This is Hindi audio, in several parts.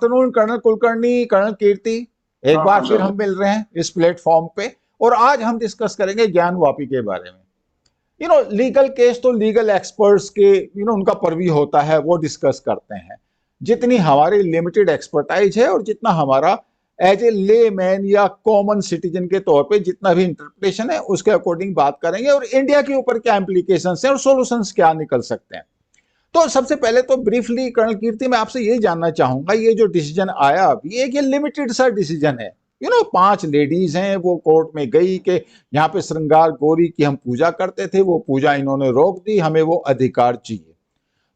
आफ्टरनून कर्नल कुलकर्णी, कर्नल कीर्ति, एक बार फिर हम मिल रहे हैं इस प्लेटफॉर्म पे और आज हम डिस्कस करेंगे ज्ञान वापी के बारे में। लीगल केस तो लीगल एक्सपर्ट्स के उनका परवी होता है, वो डिस्कस करते हैं। जितनी हमारी लिमिटेड एक्सपर्टाइज है और जितना हमारा एज ए ले मैन या कॉमन सिटीजन के तौर पे जितना भी इंटरप्रिटेशन है उसके अकॉर्डिंग बात करेंगे और इंडिया के ऊपर क्या इंप्लीकेशंस हैं और सॉल्यूशंस क्या निकल सकते हैं। तो सबसे पहले तो ब्रीफली कर्नल कीर्ति मैं आपसे यही जानना चाहूंगा, ये जो डिसीजन आया अभी ये लिमिटेड सा डिसीजन है। 5 लेडीज हैं, वो कोर्ट में गई कि यहाँ पे श्रृंगार गौरी की हम पूजा करते थे, वो पूजा इन्होंने रोक दी, हमें वो अधिकार चाहिए।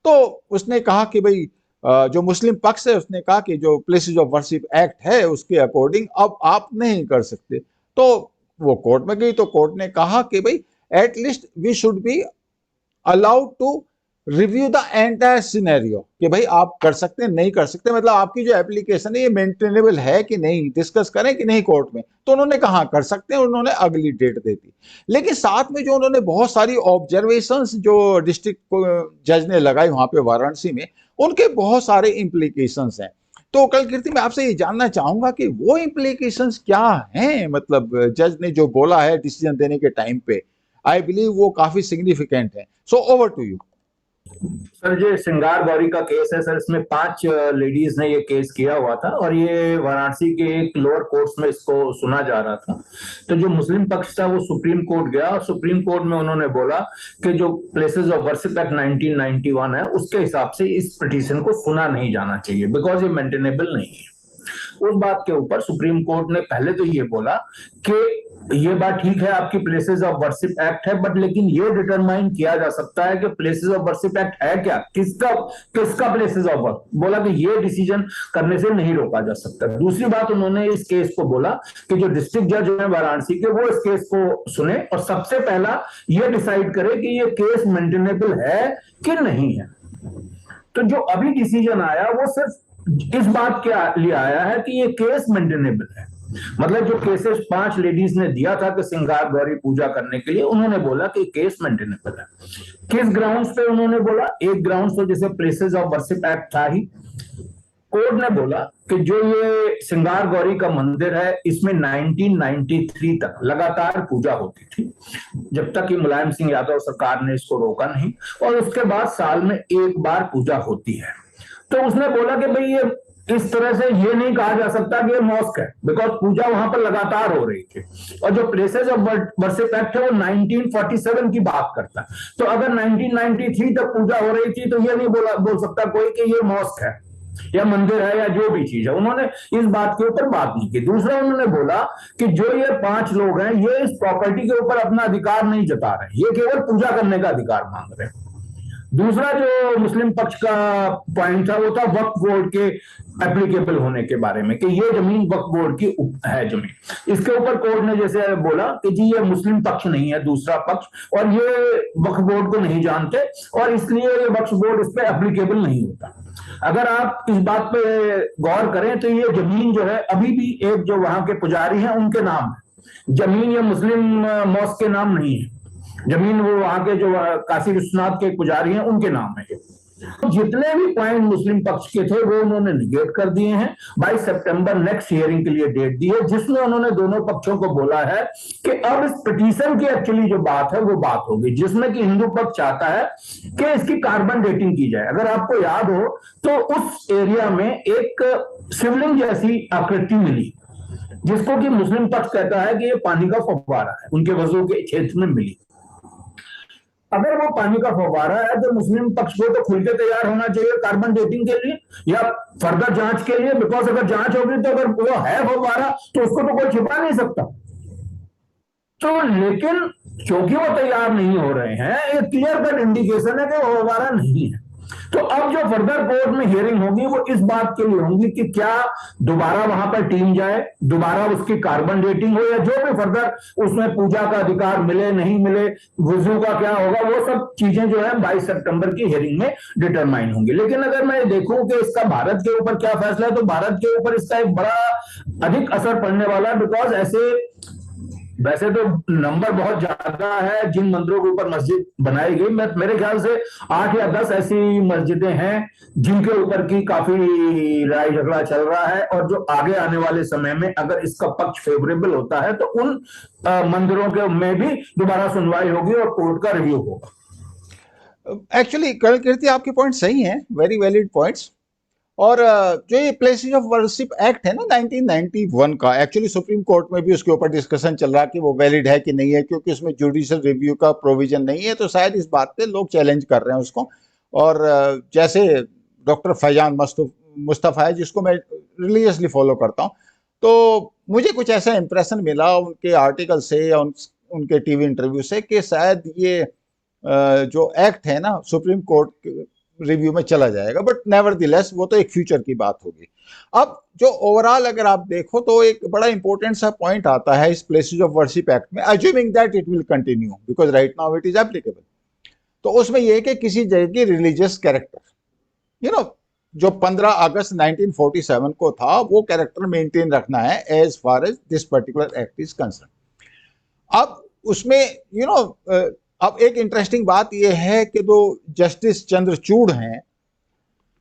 तो उसने कहा कि भाई जो मुस्लिम पक्ष है उसने कहा कि जो प्लेसेस ऑफ वर्शिप एक्ट है उसके अकॉर्डिंग अब आप नहीं कर सकते। तो वो कोर्ट में गई तो कोर्ट ने कहा कि भाई at least we should be allowed to review the entire scenario कि भाई आप कर सकते हैं नहीं कर सकते, मतलब आपकी जो एप्लीकेशन है ये मेंटेनेबल है कि नहीं, डिस्कस करें कि नहीं कोर्ट में। तो उन्होंने कहा कर सकते हैं, उन्होंने अगली डेट दे दी। लेकिन साथ में जो उन्होंने बहुत सारी ऑब्जर्वेशंस जो डिस्ट्रिक्ट जज ने लगाई वहां पे वाराणसी में, उनके बहुत सारे इम्प्लीकेशंस हैं। तो कल कीर्ति मैं आपसे ये जानना चाहूंगा कि वो इम्प्लीकेशंस क्या हैं, मतलब जज ने जो बोला है डिसीजन देने के टाइम पे, आई बिलीव वो काफी सिग्निफिकेंट है। So over to you sir. जो श्रृंगार गौरी का केस है सर, इसमें 5 लेडीज ने ये केस किया हुआ था और ये वाराणसी के एक लोअर कोर्ट्स में इसको सुना जा रहा था। तो जो मुस्लिम पक्ष था वो सुप्रीम कोर्ट गया और सुप्रीम कोर्ट में उन्होंने बोला कि जो प्लेसेस ऑफ वर्शिप एक्ट 1991 है उसके हिसाब से इस पिटीशन को सुना नहीं जाना चाहिए बिकॉज ये मेंटेनेबल नहीं है। उस बात के ऊपर सुप्रीम कोर्ट ने पहले तो ये बोला कि ये बात ठीक है आपकी प्लेसेस ऑफ वर्शिप एक्ट है, बट लेकिन ये डिटरमाइन किया जा सकता है कि प्लेसेस ऑफ वर्शिप एक्ट है क्या, किसका प्लेसेस ऑफ वर्शिप, बोला कि ये डिसीजन करने से नहीं रोका जा सकता। दूसरी बात उन्होंने इस केस को बोला कि जो डिस्ट्रिक्ट जज है वाराणसी के वो इस केस को सुने और सबसे पहला ये डिसाइड करे कि ये केस मेंटेनेबल है कि नहीं है। तो जो अभी डिसीजन आया वो सिर्फ इस बात के लिए आया है कि ये केस मेंटेनेबल है। मतलब जो केसेस 5 लेडीज ने दिया था कि श्रृंगार गौरी पूजा करने के लिए, उन्होंने बोला कि केस मेंटेनेबल है। किस ग्राउंड्स पे उन्होंने बोला? एक ग्राउंड्स तो जैसे प्लेसेस ऑफ वर्शिप एक्ट था ही, कोर्ट ने बोला कि जो ये श्रृंगार गौरी का मंदिर है इसमें 1993 तक लगातार पूजा होती थी, जब तक कि मुलायम सिंह यादव सरकार ने इसको रोका नहीं, और उसके बाद साल में एक बार पूजा होती है। तो उसने बोला कि भाई ये इस तरह से ये नहीं कहा जा सकता कि ये मॉस्क है, बिकॉज पूजा वहां पर लगातार हो रही थी। और जो प्लेसेस ऑफ वर्शिप एक्ट है वो 1947 की बात करता है। तो अगर 1993 तक पूजा हो रही थी तो ये नहीं बोल सकता कोई कि ये मॉस्क है या मंदिर है या जो भी चीज है। उन्होंने इस बात के ऊपर बात नहीं की। दूसरा उन्होंने बोला कि जो ये 5 लोग हैं ये इस प्रॉपर्टी के ऊपर अपना अधिकार नहीं जता रहे, ये केवल पूजा करने का अधिकार मांग रहे हैं। दूसरा जो मुस्लिम पक्ष का पॉइंट था वो था वक्फ बोर्ड के एप्लीकेबल होने के बारे में, कि ये जमीन वक्फ बोर्ड की है जमीन। इसके ऊपर कोर्ट ने जैसे बोला कि जी ये मुस्लिम पक्ष नहीं है, दूसरा पक्ष, और ये वक्फ बोर्ड को नहीं जानते और इसलिए ये वक्फ बोर्ड इस पर एप्लीकेबल नहीं होता। अगर आप इस बात पे गौर करें तो ये जमीन जो है अभी भी एक जो वहां के पुजारी हैं उनके नाम है, जमीन ये मुस्लिम मॉस्क के नाम नहीं है। जमीन वो वहां के जो काशी विश्वनाथ के पुजारी हैं उनके नाम है। तो जितने भी पॉइंट मुस्लिम पक्ष के थे वो उन्होंने निगेट कर दिए हैं। 22 सितंबर नेक्स्ट हियरिंग के लिए डेट दी है, जिसमें उन्होंने दोनों पक्षों को बोला है कि अब इस पिटीशन की एक्चुअली जो बात है वो बात होगी, जिसमें कि हिंदू पक्ष चाहता है कि इसकी कार्बन डेटिंग की जाए। अगर आपको याद हो तो उस एरिया में एक शिवलिंग जैसी आकृति मिली, जिसको कि मुस्लिम पक्ष कहता है कि ये पानी का फव्वारा है, उनके वजू के क्षेत्र में मिली। अगर वो पानी का फव्वारा है तो मुस्लिम पक्ष को तो खुल के तैयार होना चाहिए कार्बन डेटिंग के लिए या फर्दर जांच के लिए, बिकॉज अगर जांच होगी तो अगर वो है फव्वारा तो उसको तो कोई छिपा नहीं सकता। तो लेकिन क्योंकि वो तैयार नहीं हो रहे हैं, ये क्लियर कट इंडिकेशन है कि वो फव्वारा नहीं है। तो अब जो फर्दर कोर्ट में हियरिंग होगी वो इस बात के लिए होंगी कि क्या दोबारा वहां पर टीम जाए, दोबारा उसकी कार्बन डेटिंग हो, या जो भी फर्दर उसमें पूजा का अधिकार मिले नहीं मिले, वुजू का क्या होगा, वो सब चीजें जो है 22 सितंबर की हियरिंग में डिटरमाइन होंगी। लेकिन अगर मैं देखूं कि इसका भारत के ऊपर क्या फैसला है, तो भारत के ऊपर इसका एक बड़ा अधिक असर पड़ने वाला है, बिकॉज ऐसे वैसे तो नंबर बहुत ज्यादा है जिन मंदिरों के ऊपर मस्जिद बनाई गई, मेरे ख्याल से 8 या 10 ऐसी मस्जिदें हैं जिनके ऊपर की काफी लड़ाई झगड़ा चल रहा है, और जो आगे आने वाले समय में अगर इसका पक्ष फेवरेबल होता है तो उन मंदिरों के में भी दोबारा सुनवाई होगी और कोर्ट का रिव्यू होगा। एक्चुअली कर्नल कीर्ति, आपके पॉइंट सही हैं, वेरी वैलिड पॉइंट्स। और जो ये प्लेसेस ऑफ वर्शिप एक्ट है ना 1991 का, एक्चुअली सुप्रीम कोर्ट में भी उसके ऊपर डिस्कशन चल रहा है कि वो वैलिड है कि नहीं है, क्योंकि उसमें जुडिशियल रिव्यू का प्रोविजन नहीं है, तो शायद इस बात पे लोग चैलेंज कर रहे हैं उसको। और जैसे डॉक्टर फैजान मुस्तफ़ा है, जिसको मैं रिलीजियसली फॉलो करता हूँ, तो मुझे कुछ ऐसा इंप्रेशन मिला उनके आर्टिकल से या उनके टीवी इंटरव्यू से कि शायद ये जो एक्ट है ना सुप्रीम कोर्ट रिव्यू में चला जाएगा, बट नेवरदिलेस वो तो एक फ्यूचर की बात होगी। अब जो ओवरऑल अगर आप देखो तो एक बड़ा इंपॉर्टेंट सा पॉइंट आता है इस प्लेसेस ऑफ वर्शिप एक्ट में, assuming that it will continue because right now it is applicable. तो उसमें यह है कि किसी जगह की रिलीजियस कैरेक्टर, यू नो, जो 15 अगस्त 1947 को था वो कैरेक्टर मेंटेन रखना है as far as this particular act is concern. अब उसमें यू नो अब एक इंटरेस्टिंग बात यह है कि जो जस्टिस चंद्रचूड़ हैं,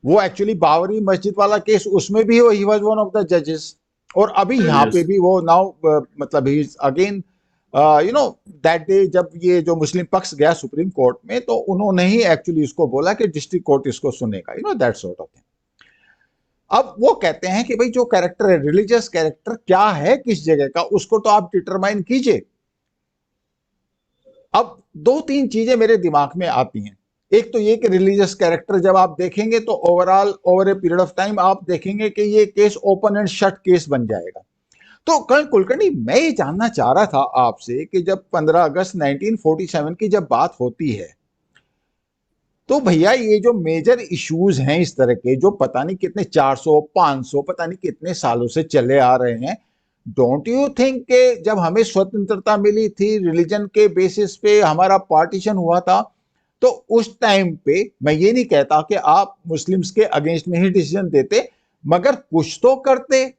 वो एक्चुअली बाबरी मस्जिद वाला केस, उसमें भी ही वाज वन ऑफ द जजेस, और अभी यहाँ पे भी वो नाउ मतलब ही again you know that day जब ये जो मुस्लिम पक्ष गया सुप्रीम कोर्ट में, तो उन्होंने ही एक्चुअली इसको बोला कि डिस्ट्रिक्ट कोर्ट इसको सुनेगा, you know that sort of thing. अब वो कहते हैं कि भाई जो कैरेक्टर है, रिलीजियस कैरेक्टर क्या है किस जगह का, उसको तो आप डिटरमाइन कीजिए। अब दो तीन चीजें मेरे दिमाग में आती हैं। एक तो ये कि रिलीजियस कैरेक्टर जब आप देखेंगे तो overall over a period of time आप देखेंगे कि ये case open and shut case बन जाएगा। तो कर्नल कुलकर्णी, मैं ये जानना चाह रहा था आपसे कि जब 15 अगस्त 1947 की जब बात होती है, तो भैया ये जो मेजर इश्यूज हैं इस तरह के, जो पता नहीं कितने 400 500 पता नहीं कितने सालों से चले आ रहे हैं, डोंट यू थिंक कि जब हमें स्वतंत्रता मिली थी, रिलीजन के बेसिस पे हमारा पार्टीशन हुआ था, तो उस टाइम पे मैं ये नहीं कहता कि आप मुस्लिम्स के अगेंस्ट में ही डिसीजन देते, मगर कुछ तो करते।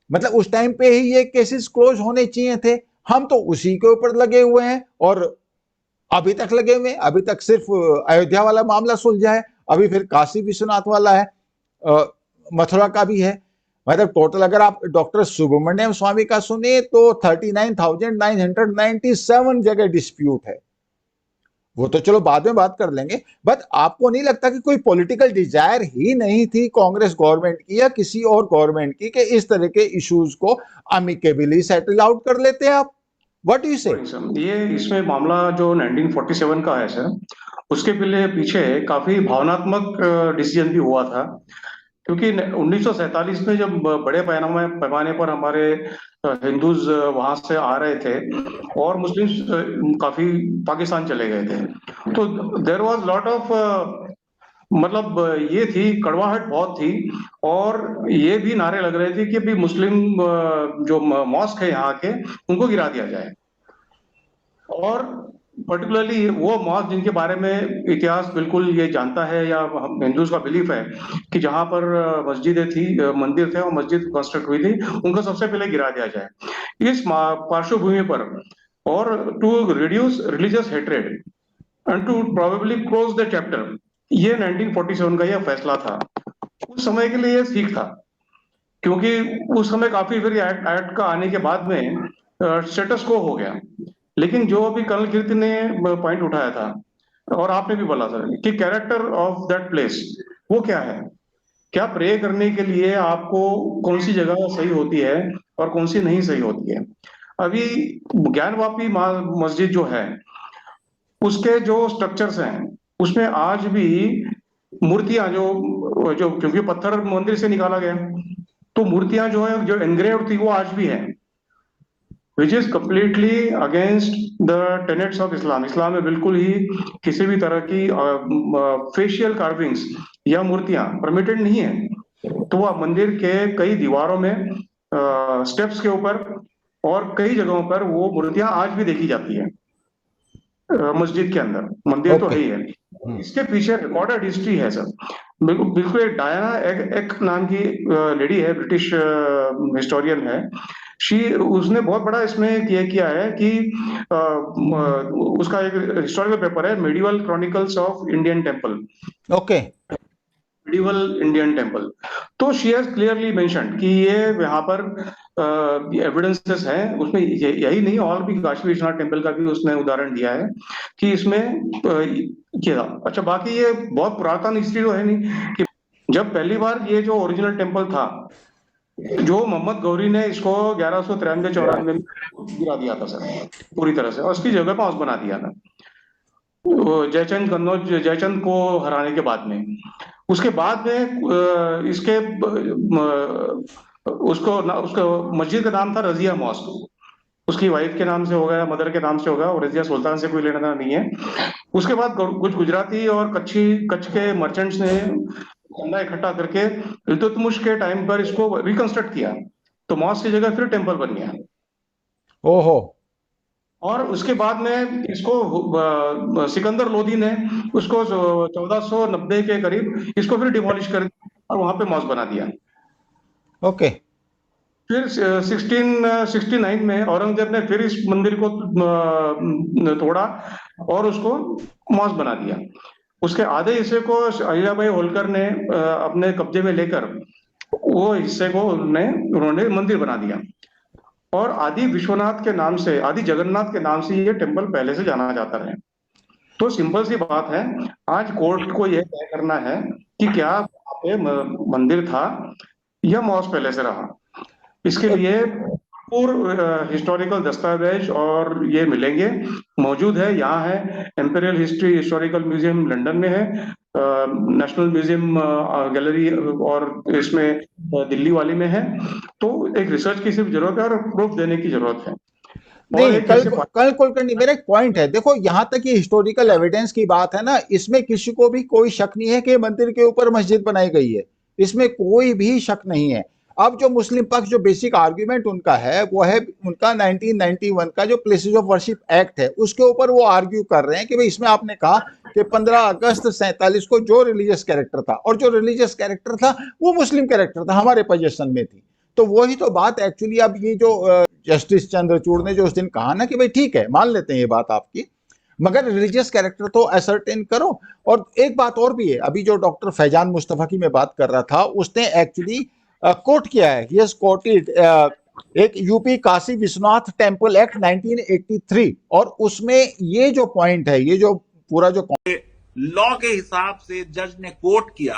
मतलब उस टाइम पे ही ये केसेस क्लोज होने चाहिए थे। हम तो उसी के ऊपर लगे हुए हैं और अभी तक लगे हुए हैं। अभी तक सिर्फ अयोध्या वाला मामला सुलझा है, अभी फिर काशी विश्वनाथ वाला है, मथुरा का भी है। मतलब टोटल अगर आप डॉक्टर सुब्रमण्यम स्वामी का सुने तो 39,997 जगह डिस्प्यूट है। वो तो चलो बाद में बात कर लेंगे, बट आपको नहीं लगता कि कोई पॉलिटिकल डिजायर ही नहीं थी कांग्रेस गवर्नमेंट की या किसी और गवर्नमेंट की कि इस तरह के इश्यूज को अमिकेबली सेटल आउट कर लेते हैं आप? व्हाट यू से? ये इसमें मामला जो 1947 का है सर, उसके पीछे काफी भावनात्मक डिसीजन भी हुआ था, क्योंकि 1947 में जब बड़े पैमाने पर हमारे हिंदूज वहां से आ रहे थे और मुस्लिम्स काफी पाकिस्तान चले गए थे, तो देर वाज लॉट ऑफ मतलब ये थी, कड़वाहट बहुत थी, और ये भी नारे लग रहे थे कि भी मुस्लिम जो मॉस्क है यहाँ के, उनको गिरा दिया जाए। और पर्टिकुलरली वो मॉस्क जिनके बारे में इतिहास बिल्कुल ये जानता है या हिंदूज का बिलीफ है कि जहां पर मस्जिदें थी, मंदिर थे और मस्जिद कंस्ट्रक्ट हुई थी, उनको सबसे पहले गिरा दिया जाए। इस पार्श्वभूमि पर, और to reduce religious hatred and to probably close the chapter, ये 1947 का यह फैसला था। उस समय के लिए यह ठीक था, क्योंकि उस समय काफी फिर एक्ट का आने के बाद में स्टेटस को हो गया। लेकिन जो अभी कर्नल कीर्ति ने पॉइंट उठाया था और आपने भी बोला सर कि कैरेक्टर ऑफ दैट प्लेस वो क्या है, क्या प्रे करने के लिए आपको कौन सी जगह सही होती है और कौन सी नहीं सही होती है। अभी ज्ञानवापी मस्जिद जो है, उसके जो स्ट्रक्चर्स हैं, उसमें आज भी मूर्तियां जो जो क्योंकि पत्थर मंदिर से निकाला गया, तो मूर्तियां जो है, जो एनग्रेव थी, वो आज भी है, which is completely against the tenets of Islam. इस्लाम में बिल्कुल ही किसी भी तरह की फेशियल कार्विंग्स या मूर्तियां परमिटेड नहीं है। तो वह मंदिर के कई दीवारों में, स्टेप्स के ऊपर और कई जगहों पर वो मूर्तियां आज भी देखी जाती है मस्जिद के अंदर। मंदिर तो है ही है। इसके पीछे रिकॉर्डेड हिस्ट्री है सर। बिल्कुल बिल्कुल, एक डायना एक नाम की लेडी है, ब्रिटिश हिस्टोरियन है। उसने बहुत बड़ा इसमें ये किया है कि उसका एक हिस्टोरिकल पेपर है, medieval chronicles of Indian temple, okay. Medieval Indian temple. तो शी हैज क्लियरली मेंशन्ड कि ये यहाँ पर एविडेंसेस हैं उसमें, यही नहीं और भी काशी विश्वनाथ टेम्पल का भी उसने उदाहरण दिया है कि इसमें किया था। अच्छा, बाकी ये बहुत पुरातन हिस्ट्री तो है नहीं कि जब पहली बार ये जो ओरिजिनल टेम्पल था, जो मोहम्मद गौरी ने इसको 1193-94 में गिरा दिया था सर पूरी तरह से, और उसकी जगह पर हाउस बना दिया था जयचंद कन्नौज, जयचंद को हराने के बाद में। उसके बाद में इसके उसको मस्जिद का नाम था रजिया मॉस्क, उसकी वाइफ के नाम से हो गया, मदर के नाम से होगा, और रजिया सुल्तान से कोई लेना देना नहीं है। उसके बाद कुछ गुजराती और कच्छ के मर्चेंट्स ने चंदा इकट्ठा करके इल्तुतमिश के टाइम पर इसको रिकंस्ट्रक्ट किया, तो मॉस्क की जगह फिर टेम्पल बन गया। ओहो। और उसके बाद में इसको सिकंदर लोदी ने उसको 1490 के करीब इसको फिर डिमोलिश कर दिया और वहां पे मॉस्क बना दिया। ओके। फिर 1669 में औरंगजेब ने फिर इस मंदिर को तोड़ा और उसको मॉस्क बना दिया। उसके आधे हिस्से को अहिल्याबाई होलकर ने अपने कब्जे में लेकर वो हिस्से को उन्होंने मंदिर बना दिया, और आदि विश्वनाथ के नाम से, आदि जगन्नाथ के नाम से ये टेम्पल पहले से जाना जाता रहे। तो सिंपल सी बात है, आज कोर्ट को यह तय करना है कि क्या वहां पे मंदिर था या मॉस्क पहले से रहा। इसके लिए पूर्ण हिस्टोरिकल दस्तावेज और ये मिलेंगे, मौजूद है, यहाँ है। Empirical history historical museum London में है, नेशनल म्यूजियम गैलरी और इसमें दिल्ली वाली में है। तो एक रिसर्च की सिर्फ जरूरत है और प्रूफ देने की जरूरत है। नहीं, कल कुलकर्णी, मेरा एक पॉइंट है, देखो यहाँ तक ये हिस्टोरिकल एविडेंस की बात है ना, इसमें किसी को भी कोई शक नहीं है कि मंदिर के ऊपर मस्जिद बनाई गई है, इसमें कोई भी शक नहीं है। अब जो मुस्लिम पक्ष, जो बेसिक आर्ग्यूमेंट उनका है वो है उनका 1991 का जो प्लेसेस ऑफ वर्शिप एक्ट है, उसके ऊपर वो आर्ग्यू कर रहे हैं कि भाई इसमें आपने कहा कि 15 अगस्त 47 को जो रिलीजियस कैरेक्टर था, और जो रिलीजियस कैरेक्टर था वो मुस्लिम कैरेक्टर था, हमारे पोजीशन में थी। तो वही तो बात एक्चुअली, अब ये जो जस्टिस चंद्रचूड़ ने जो उस दिन कहा ना कि भाई ठीक है, मान लेते हैं ये बात आपकी, मगर रिलीजियस कैरेक्टर तो असर्टेन करो। और एक बात और भी है, अभी जो डॉक्टर फैजान मुस्तफा की मैं बात कर रहा था, उसने एक्चुअली कोट किया है, ही हैज कोटेड एक UP Kashi Vishwanath temple act 1983, और उसमें ये जो पॉइंट है, ये जो पूरा जो लॉ के हिसाब से जज ने कोट किया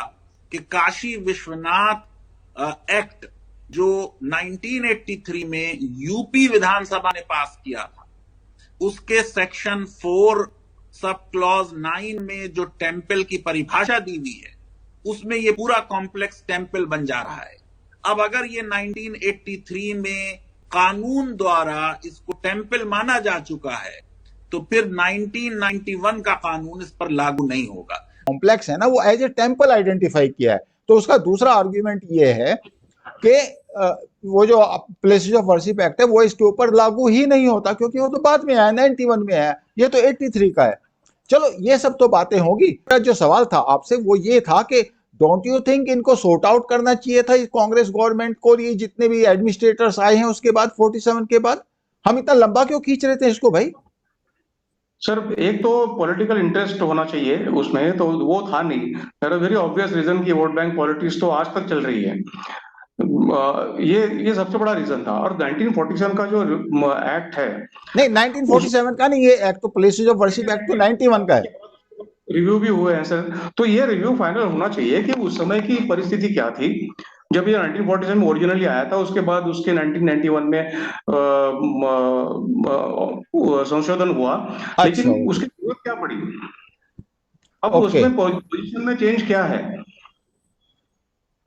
कि काशी विश्वनाथ एक्ट जो 1983 में यूपी विधानसभा ने पास किया था, उसके सेक्शन 4 सब क्लॉज 9 में जो टेम्पल की परिभाषा दी हुई है, उसमें ये पूरा कॉम्प्लेक्स टेम्पल बन जा रहा है। अब अगर ये 1983 में कानून द्वारा इसको टेम्पल माना जा चुका है, तो फिर 1991 का कानून इस पर लागू नहीं होगा। कॉम्प्लेक्स है ना, वो एज ए टेम्पल आइडेंटिफाई किया है। तो उसका दूसरा आर्ग्यूमेंट ये है कि वो जो प्लेसेस ऑफ वर्शिप एक्ट है वो इसके ऊपर लागू ही नहीं होता, क्योंकि वो तो बाद में आया, 91 में आया, ये तो 83 का है। चलो ये सब तो बातें होगी। जो सवाल था आपसे वो ये था कि डोंट यू थिंक इनको सॉर्ट आउट करना चाहिए था कांग्रेस गवर्नमेंट को, ये जितने भी एडमिनिस्ट्रेटर्स आए हैं उसके बाद 47 के बाद, हम इतना लंबा क्यों खींच रहे थे इसको भाई? सर, एक तो पॉलिटिकल इंटरेस्ट होना चाहिए उसमें, तो वो था नहीं। वेरी ऑब्वियस रीजन की वोट बैंक पॉलिटिक्स तो आज तक चल रही है। ये सबसे बड़ा रीजन था। और 1947 का जो एक्ट है, नहीं 1947 का नहीं, ये एक्ट तो प्लेसेस ऑफ वर्शिप एक्ट तो 91 का है। रिव्यू भी हुए हैं सर, तो ये रिव्यू फाइनल होना चाहिए कि उस समय की परिस्थिति क्या थी जब ये 1947 में ओरिजिनली आया था। उसके बाद उसके 1991 में संशोधन हुआ, लेकिन उसकी जरूरत क्या पड़ी? अब उसमें पोजीशन में चेंज क्या है?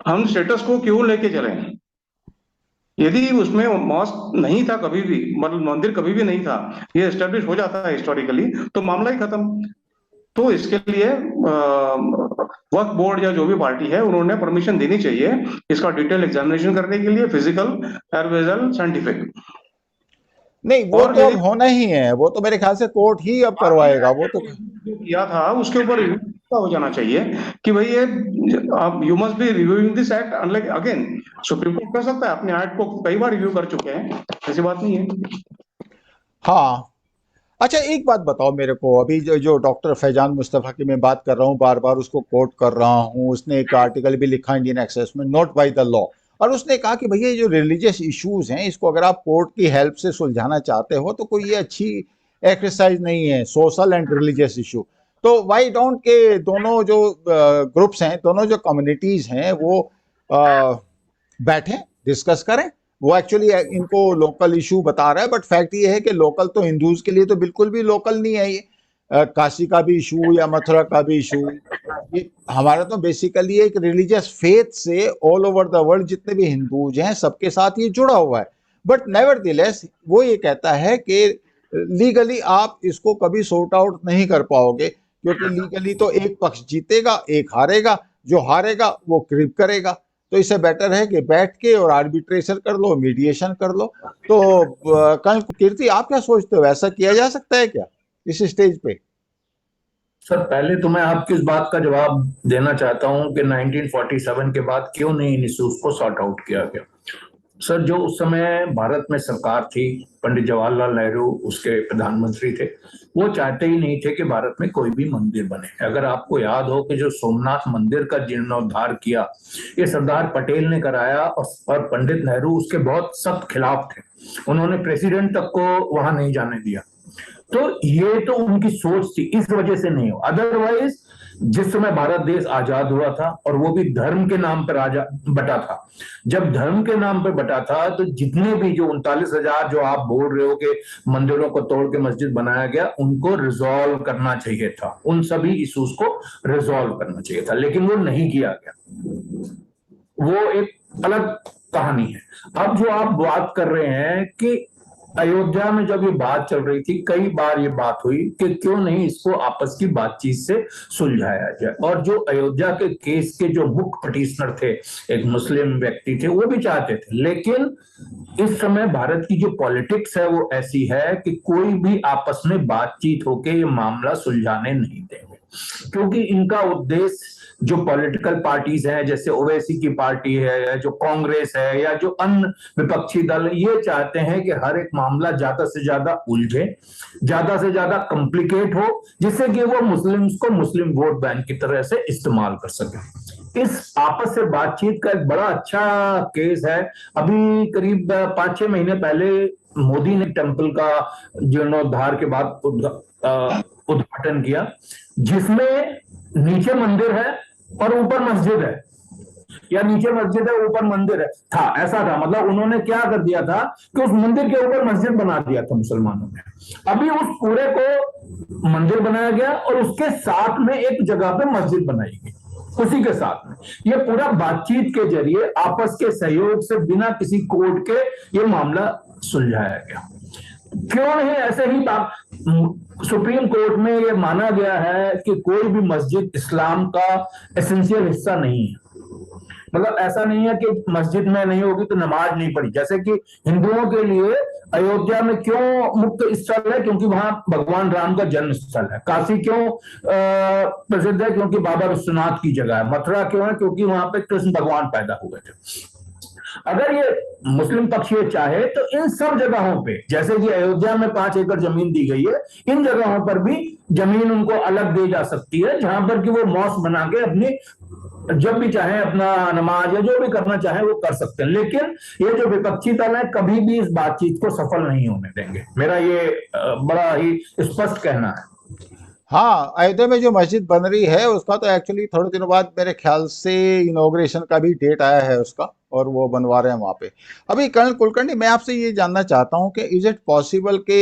हम स्टेटस को क्यों लेके चले? यदि उसमें मॉस्क नहीं था कभी भी, मतलब मंदिर कभी भी नहीं था, ये एस्टेब्लिश हो जाता है हिस्टोरिकली, तो मामला ही खत्म। तो इसके लिए वक्फ बोर्ड या जो भी पार्टी है उन्होंने परमिशन देनी चाहिए इसका डिटेल एग्जामिनेशन करने के लिए, फिजिकल एज वेल साइंटिफिक। नहीं, वो और तो अब यदि होना ही है, वो तो मेरे ख्याल से कोर्ट ही अब करवाएगा वो तो। जो किया था उसके ऊपर रिव्यू हो जाना चाहिए कि भाई ये आप you must be reviewing this act. Unlike again supreme court कर सकता है, अपने एक्ट को कई बार रिव्यू कर चुके हैं, ऐसी बात नहीं है। हाँ। अच्छा, एक बात बताओ मेरे को, अभी जो डॉक्टर फैजान मुस्तफ़ा की मैं बात कर रहा हूँ, बार बार उसको कोट कर रहा हूँ, उसने एक आर्टिकल भी लिखा इंडियन एक्सेस में, नॉट बाय द लॉ, और उसने कहा कि भैया ये जो रिलीजियस इश्यूज हैं इसको अगर आप कोर्ट की हेल्प से सुलझाना चाहते हो तो कोई ये अच्छी एक्सरसाइज नहीं है, सोशल एंड रिलीजियस इशू। तो वाई डोंट के दोनों जो ग्रुप्स हैं, दोनों जो कम्युनिटीज हैं, वो बैठें, डिस्कस करें। वो एक्चुअली इनको लोकल इशू बता रहा है, बट फैक्ट ये है कि लोकल तो हिंदूज के लिए तो बिल्कुल भी लोकल नहीं है ये। काशी का भी इशू या मथुरा का भी इशू, ये हमारा तो बेसिकली एक रिलीजियस फेथ से ऑल ओवर द वर्ल्ड जितने भी हिंदूज हैं सबके साथ ये जुड़ा हुआ है। बट नेवरदिलेस वो ये कहता है कि लीगली आप इसको कभी सॉर्ट आउट नहीं कर पाओगे, क्योंकि लीगली तो एक पक्ष जीतेगा, एक हारेगा, जो हारेगा वो क्रिप करेगा। तो इससे बेटर है कि बैठ के और आर्बिट्रेशन कर लो, मीडिएशन कर लो। तो कल कीर्ति, आप क्या सोचते हो, ऐसा किया जा सकता है क्या इस स्टेज पे? सर पहले तो मैं आपकी इस बात का जवाब देना चाहता हूं कि 1947 के बाद क्यों नहीं इन इश्यूज को सॉर्ट आउट किया गया। सर जो उस समय भारत में सरकार थी, पंडित जवाहरलाल नेहरू उसके प्रधानमंत्री थे, वो चाहते ही नहीं थे कि भारत में कोई भी मंदिर बने। अगर आपको याद हो कि जो सोमनाथ मंदिर का जीर्णोद्धार किया, ये सरदार पटेल ने कराया और पंडित नेहरू उसके बहुत सख्त खिलाफ थे। उन्होंने प्रेसिडेंट तक को वहां नहीं जाने दिया। तो ये तो उनकी सोच थी, इस वजह से नहीं हो। अदरवाइज जिस समय भारत देश आजाद हुआ था और वो भी धर्म के नाम पर बटा था, जब धर्म के नाम पर बटा था तो जितने भी जो 39,000 जो आप बोल रहे हो कि मंदिरों को तोड़ के मस्जिद बनाया गया, उनको रिजॉल्व करना चाहिए था, उन सभी इश्यूज को रिजॉल्व करना चाहिए था, लेकिन वो नहीं किया गया। वो एक अलग कहानी है। अब जो आप बात कर रहे हैं कि अयोध्या में जब ये बात चल रही थी, कई बार ये बात हुई कि क्यों नहीं इसको आपस की बातचीत से सुलझाया जाए। और जो अयोध्या के केस के जो मुख्य पिटिशनर थे, एक मुस्लिम व्यक्ति थे, वो भी चाहते थे, लेकिन इस समय भारत की जो पॉलिटिक्स है वो ऐसी है कि कोई भी आपस में बातचीत होके ये मामला सुलझाने नहीं देंगे, क्योंकि इनका उद्देश्य जो पॉलिटिकल पार्टीज हैं, जैसे ओवैसी की पार्टी है या जो कांग्रेस है या जो अन्य विपक्षी दल, ये चाहते हैं कि हर एक मामला ज्यादा से ज्यादा उलझे, ज्यादा से ज्यादा कॉम्प्लिकेट हो, जिससे कि वो मुस्लिम्स को मुस्लिम वोट बैंक की तरह से इस्तेमाल कर सके। इस आपस से बातचीत का एक बड़ा अच्छा केस है। अभी करीब 5-6 महीने पहले मोदी ने टेम्पल का जीर्णोद्धार के बाद उद्घाटन किया, जिसमें नीचे मंदिर है और ऊपर मस्जिद है, या नीचे मस्जिद है ऊपर मंदिर है, था ऐसा था। मतलब उन्होंने क्या कर दिया था कि उस मंदिर के ऊपर मस्जिद बना दिया था मुसलमानों ने। अभी उस पूरे को मंदिर बनाया गया और उसके साथ में एक जगह पे मस्जिद बनाई गई, उसी के साथ में। ये पूरा बातचीत के जरिए आपस के सहयोग से बिना किसी कोर्ट के ये मामला सुलझाया गया। क्यों नहीं ऐसे ही बात, सुप्रीम कोर्ट में ये माना गया है कि कोई भी मस्जिद इस्लाम का एसेंशियल हिस्सा नहीं है। मतलब ऐसा नहीं है कि मस्जिद में नहीं होगी तो नमाज नहीं पढ़ी। जैसे कि हिंदुओं के लिए अयोध्या में क्यों मुक्त स्थल है, क्योंकि वहां भगवान राम का जन्म स्थल है। काशी क्यों प्रसिद्ध है, क्योंकि बाबा विश्वनाथ की जगह है। मथुरा क्यों है, क्योंकि वहां पे कृष्ण भगवान पैदा हुए थे। अगर ये मुस्लिम पक्ष ये चाहे तो इन सब जगहों पे, जैसे कि अयोध्या में 5 एकड़ जमीन दी गई है, इन जगहों पर भी जमीन उनको अलग दी जा सकती है, जहां पर कि वो मॉस्क बना के अपनी जब भी चाहे अपना नमाज या जो भी करना चाहे वो कर सकते हैं। लेकिन ये जो विपक्षी दल है कभी भी इस बातचीत को सफल नहीं होने देंगे, मेरा ये बड़ा ही स्पष्ट कहना है। हाँ, अयोध्या में जो मस्जिद बन रही है उसका तो एक्चुअली थोड़े दिनों बाद मेरे ख्याल से इनॉग्रेशन का भी डेट आया है उसका, और वो बनवा रहे हैं वहाँ पे। अभी कर्नल कुलकर्णी, मैं आपसे ये जानना चाहता हूँ कि इज इट पॉसिबल के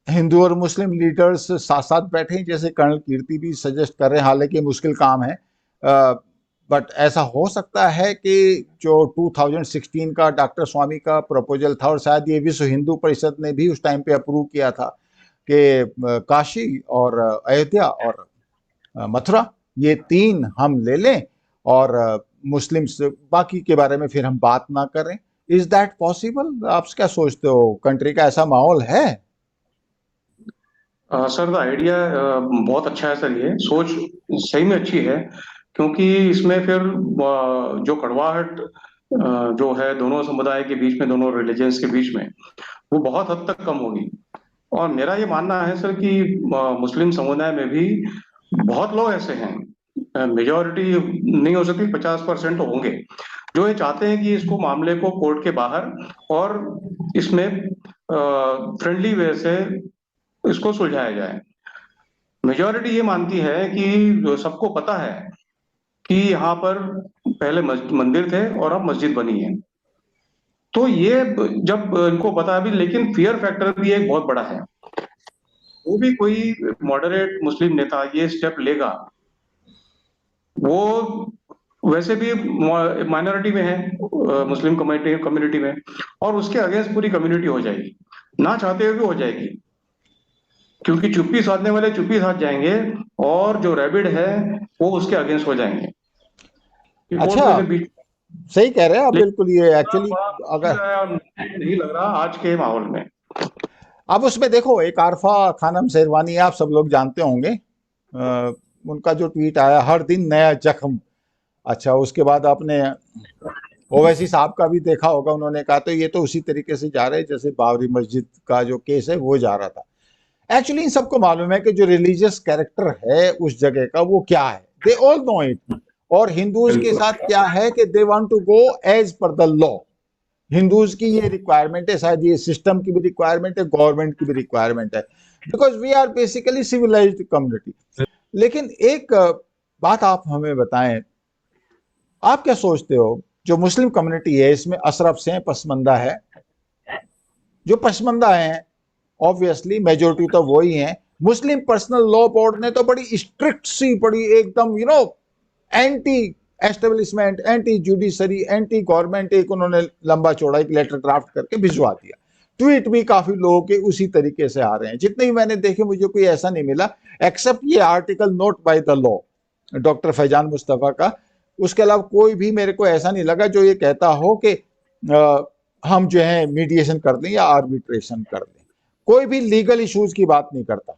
हिंदू और मुस्लिम लीडर्स साथ साथ बैठे, जैसे कर्नल कीर्ति भी सजेस्ट कर रहे हैं, हालांकि मुश्किल काम है, बट ऐसा हो सकता है कि जो 2016 का डॉक्टर स्वामी का प्रपोजल था, और शायद ये विश्व हिंदू परिषद ने भी उस टाइम पे अप्रूव किया था कि काशी और अयोध्या और मथुरा, ये 3 हम ले लें और मुस्लिम बाकी के बारे में फिर हम बात ना करें। Is that possible? आप क्या सोचते हो, कंट्री का ऐसा माहौल है? सर द आइडिया बहुत अच्छा है सर, ये सोच सही में अच्छी है, क्योंकि इसमें फिर जो कड़वाहट जो है दोनों समुदाय के बीच में, दोनों रिलीजन्स के बीच में, वो बहुत हद तक कम होगी। और मेरा ये मानना है सर कि मुस्लिम समुदाय में भी बहुत लोग ऐसे हैं, मेजॉरिटी नहीं हो सकती, 50% तो होंगे, जो ये चाहते हैं कि इसको मामले को कोर्ट के बाहर और इसमें फ्रेंडली वे से इसको सुलझाया जाए। मेजॉरिटी ये मानती है कि जो सबको पता है कि यहाँ पर पहले मंदिर थे और अब मस्जिद बनी है, तो ये जब इनको पता है भी, लेकिन फियर फैक्टर भी एक बहुत बड़ा है। वो भी कोई मॉडरेट मुस्लिम नेता ये स्टेप लेगा, वो वैसे भी माइनॉरिटी में है, मुस्लिम कम्युनिटी में, और उसके अगेंस्ट पूरी कम्युनिटी हो जाएगी, ना चाहते हुए भी हो जाएगी, क्योंकि चुप्पी साधने वाले चुप्पी साध जाएंगे और जो रैबिड है वो उसके अगेंस्ट हो जाएंगे। अच्छा, सही कह रहे हैं आप बिल्कुल। ये एक्चुअली अगर नहीं लग रहा आज के माहौल में। अब उसमें देखो, एक आरफा खानम शेरवानी आप सब लोग जानते होंगे, उनका जो ट्वीट आया, हर दिन नया जख्म। अच्छा, उसके बाद आपने ओवैसी साहब का भी देखा होगा, उन्होंने कहा तो ये तो उसी तरीके से जा रहे हैं जैसे बाबरी मस्जिद का जो केस है वो जा रहा था। एक्चुअली इन सबको मालूम है कि जो रिलीजियस कैरेक्टर है उस जगह का वो क्या है, दे ऑल नो इट। और हिंदूज के साथ क्या है कि they want to go as per the law. Hindus की ये रिक्वायरमेंट है, शायद ये सिस्टम की भी रिक्वायरमेंट है, गवर्नमेंट की भी रिक्वायरमेंट है, because we are basically civilized community. लेकिन एक बात आप हमें बताएं, आप क्या सोचते हो, जो मुस्लिम कम्युनिटी है इसमें अशरफ से पसमंदा है, जो पसमंदा है ऑब्वियसली मेजोरिटी तो वही है। मुस्लिम पर्सनल लॉ बोर्ड ने तो बड़ी स्ट्रिक्ट सी, बड़ी एकदम anti establishment, anti judiciary, anti government, एक उन्होंने लंबा चौड़ा एक लेटर ड्राफ्ट करके भिजवा दिया। ट्वीट भी काफी लोगों के उसी तरीके से आ रहे हैं, जितने ही मैंने देखे मुझे कोई ऐसा नहीं मिला, एक्सेप्ट ये article note by the law doctor Faizan Mustafa का। उसके अलावा कोई भी मेरे को ऐसा नहीं लगा जो ये कहता हो कि हम जो है मीडिएशन कर दें या आर्बिट्रेशन कर दें। कोई भी लीगल इश्यूज की बात नहीं करता,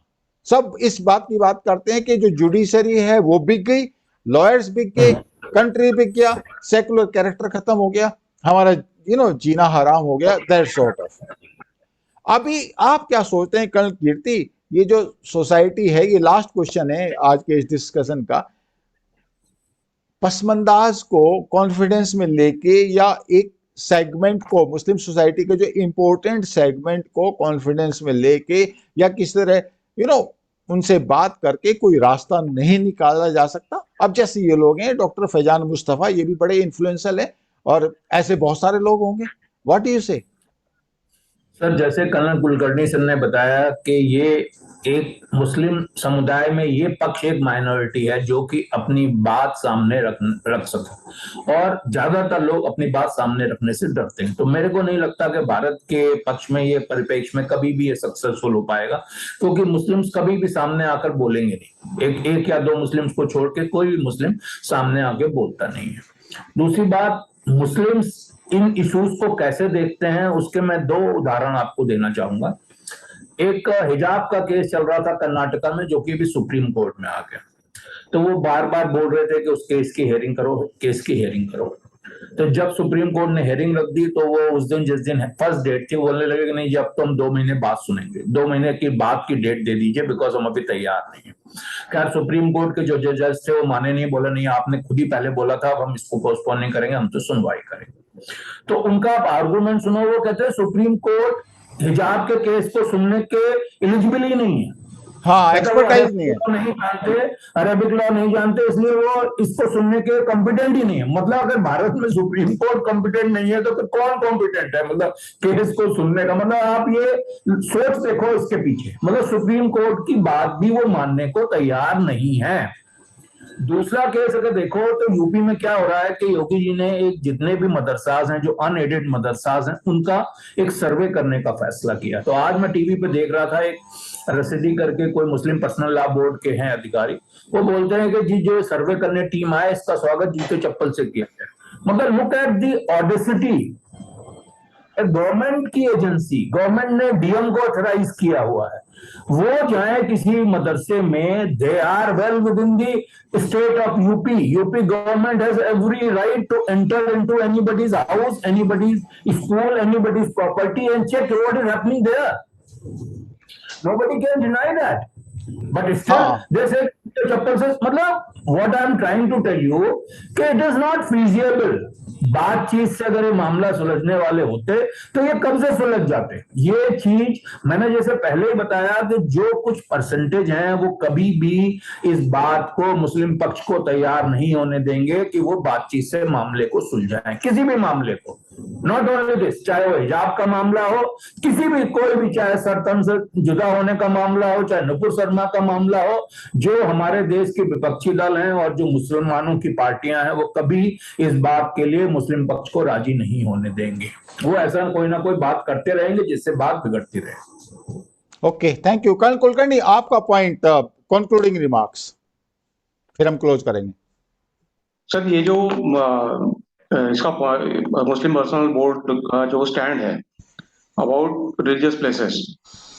सब इस बात की बात करते हैं कि जो जुडिशरी है वो बिक गई, लॉयर्स बिक गए, कंट्री बिक गया, सेकुलर कैरेक्टर खत्म हो गया, हमारा जीना हराम हो गया, दैट सॉर्ट ऑफ। अभी आप क्या सोचते हैं कर्नल कीर्ति, ये जो सोसाइटी है, ये लास्ट क्वेश्चन है आज के इस डिस्कशन का, पसमंदाज को कॉन्फिडेंस में लेके या एक सेगमेंट को, मुस्लिम सोसाइटी के जो इंपॉर्टेंट सेगमेंट को कॉन्फिडेंस में लेके या किस तरह उनसे बात करके कोई रास्ता नहीं निकाला जा सकता? अब जैसे ये लोग हैं डॉक्टर फैजान मुस्तफा, ये भी बड़े इन्फ्लुएंशियल है और ऐसे बहुत सारे लोग होंगे, व्हाट डू यू से? सर, जैसे कर्नल कुलकर्णी सर ने बताया कि ये एक मुस्लिम समुदाय में ये पक्ष एक माइनॉरिटी है जो कि अपनी बात सामने रख सके, और ज्यादातर लोग अपनी बात सामने रखने से डरते हैं। तो मेरे को नहीं लगता कि भारत के पक्ष में ये परिप्रेक्ष्य में कभी भी ये सक्सेसफुल हो पाएगा, क्योंकि मुस्लिम्स कभी भी सामने आकर बोलेंगे नहीं। एक या दो मुस्लिम्स को छोड़ के कोई भी मुस्लिम सामने आके बोलता नहीं है। दूसरी बात, मुस्लिम्स इन इश्यूज को कैसे देखते हैं उसके मैं दो उदाहरण आपको देना चाहूंगा। एक हिजाब का केस चल रहा था कर्नाटका में, जो कि भी सुप्रीम कोर्ट में आ गया। तो वो बार बार बोल रहे थे कि उस केस की हेयरिंग करो, केस की हेयरिंग करो। तो जब सुप्रीम कोर्ट ने हेयरिंग रख दी तो वो उस दिन, जिस दिन फर्स्ट डेट थी, बोलने लगे कि नहीं जी, अब तो हम 2 महीने बाद सुनेंगे, 2 महीने की बाद की डेट दे दीजिए, बिकॉज हम अभी तैयार नहीं है। खैर, सुप्रीम कोर्ट के जो जज थे वो माने नहीं, बोले नहीं आपने खुद ही पहले बोला था, अब हम इसको पोस्टपोन नहीं करेंगे, हम तो सुनवाई करेंगे। तो उनका आर्गुमेंट सुनो, वो कहते हैं सुप्रीम कोर्ट हिजाब के केस को सुनने के एलिजिबल ही नहीं है। हाँ, एक्सपर्टाइज नहीं है, नहीं जानते, अरेबिक लॉ नहीं जानते, इसलिए वो इसको सुनने के कॉम्पिटेंट ही नहीं है। मतलब अगर भारत में सुप्रीम कोर्ट कॉम्पिटेंट नहीं है तो फिर कौन कॉम्पिटेंट है, मतलब केस को सुनने का? मतलब आप ये सोच देखो इसके पीछे, मतलब सुप्रीम कोर्ट की बात भी वो मानने को तैयार नहीं है। दूसरा केस अगर देखो तो यूपी में क्या हो रहा है कि योगी जी ने एक जितने भी मदरसाज हैं, जो अनएडेड मदरसाज हैं, उनका एक सर्वे करने का फैसला किया। तो आज मैं टीवी पे देख रहा था, एक रसीदी करके कोई मुस्लिम पर्सनल लॉ बोर्ड के हैं अधिकारी, वो बोलते हैं कि जी जो सर्वे करने टीम आए इसका स्वागत जूते चप्पल से किया गया। मगर look at the audacity government की एजेंसी, गवर्नमेंट ने डीएम को ऑथराइज किया हुआ है, वो जाए किसी मदरसे में, they are well within the state of UP. UP government has every right to enter into anybody's house, anybody's school, anybody's property and check what is happening there. Nobody can deny that. But still, they say चप्पल से, मतलब what I am trying to tell you कि it is not feasible. बातचीत से अगर ये मामला सुलझने वाले होते तो ये कब से सुलझ जाते. ये चीज मैंने जैसे पहले ही बताया कि जो कुछ परसेंटेज हैं वो कभी भी इस बात को मुस्लिम पक्ष को तैयार नहीं होने देंगे कि वो बातचीत से मामले को सुलझाएं, किसी भी मामले को. नॉट ओनली दिस, चाहे वो हिजाब का मामला हो, किसी भी, कोई भी, चाहे सरतन से जुदा होने का मामला हो, चाहे नुपुर शर्मा का मामला हो, जो हमारे देश के विपक्षी दल हैं और जो मुसलमानों की पार्टियां हैं वो कभी इस बात के लिए मुस्लिम पक्ष को राजी नहीं होने देंगे. वो ऐसा कोई ना कोई बात करते रहेंगे जिससे बात बिगड़ती रहे. Okay, thank you. Colonel Kulkarni, आपका पॉइंट, कंक्लूडिंग रिमार्क्स, फिर हम क्लोज करेंगे. सर, ये जो इसका मुस्लिम पर्सनल बोर्ड का जो स्टैंड है अबाउट रिलीजियस प्लेसेस,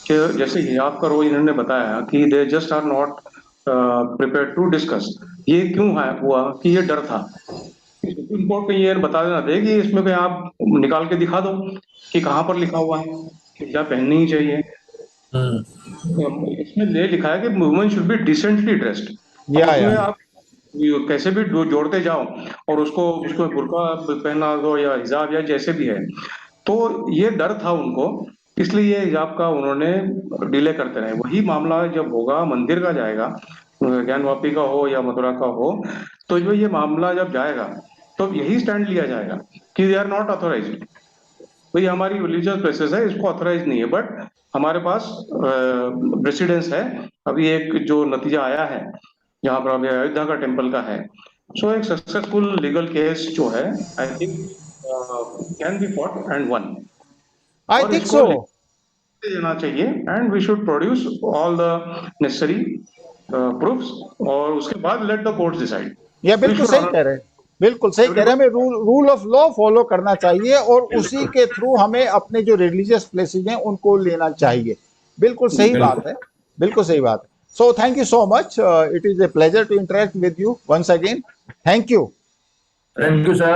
कि जैसे हिजाब का रोल इन्होंने बताया कि they just are not prepared to discuss. ये क्यों हुआ कि ये डर था. सुप्रीम कोर्ट को ये बता देना दे कि इसमें कोई आप निकाल के दिखा दो कि कहाँ पर लिखा हुआ है कि हिजाब पहननी ही चाहिए. इसमें ये लिखा है कि women should be decently dressed. आप कैसे भी जोड़ते जाओ और उसको बुर्का पहना दो या हिजाब या जैसे भी है, तो ये डर था उनको, इसलिए ये हिजाब का उन्होंने डिले करते रहे. वही मामला जब होगा, मंदिर का जाएगा, ज्ञानवापी का हो या मथुरा का हो, तो जो ये मामला जब जाएगा तो यही स्टैंड लिया जाएगा कि दे आर नॉट ऑथोराइज्ड. तो ये हमारी रिलीजियस प्लेसेस है, इसको ऑथोराइज नहीं है. बट हमारे पास प्रेसिडेंस है. अभी एक जो नतीजा आया है यहाँ पर अभी अयोध्या का टेम्पल का है, सो एक सक्सेसफुल लीगल केस जो है, I think can be fought and won. I think so देना चाहिए and we should produce all the necessary proofs और उसके बाद लेट द कोर्ट्स डिसाइड. ये बिल्कुल सही कह रहे हैं, बिल्कुल सही कह रहे हैं. हमें रूल ऑफ लॉ फॉलो करना चाहिए और उसी के थ्रू हमें अपने जो रिलीजियस प्लेसेस हैं उनको लेना चाहिए. बिल्कुल सही बात है, बिल्कुल सही बात है. So thank you so much. It is a pleasure to interact with you once again. Thank you. Thank you, sir.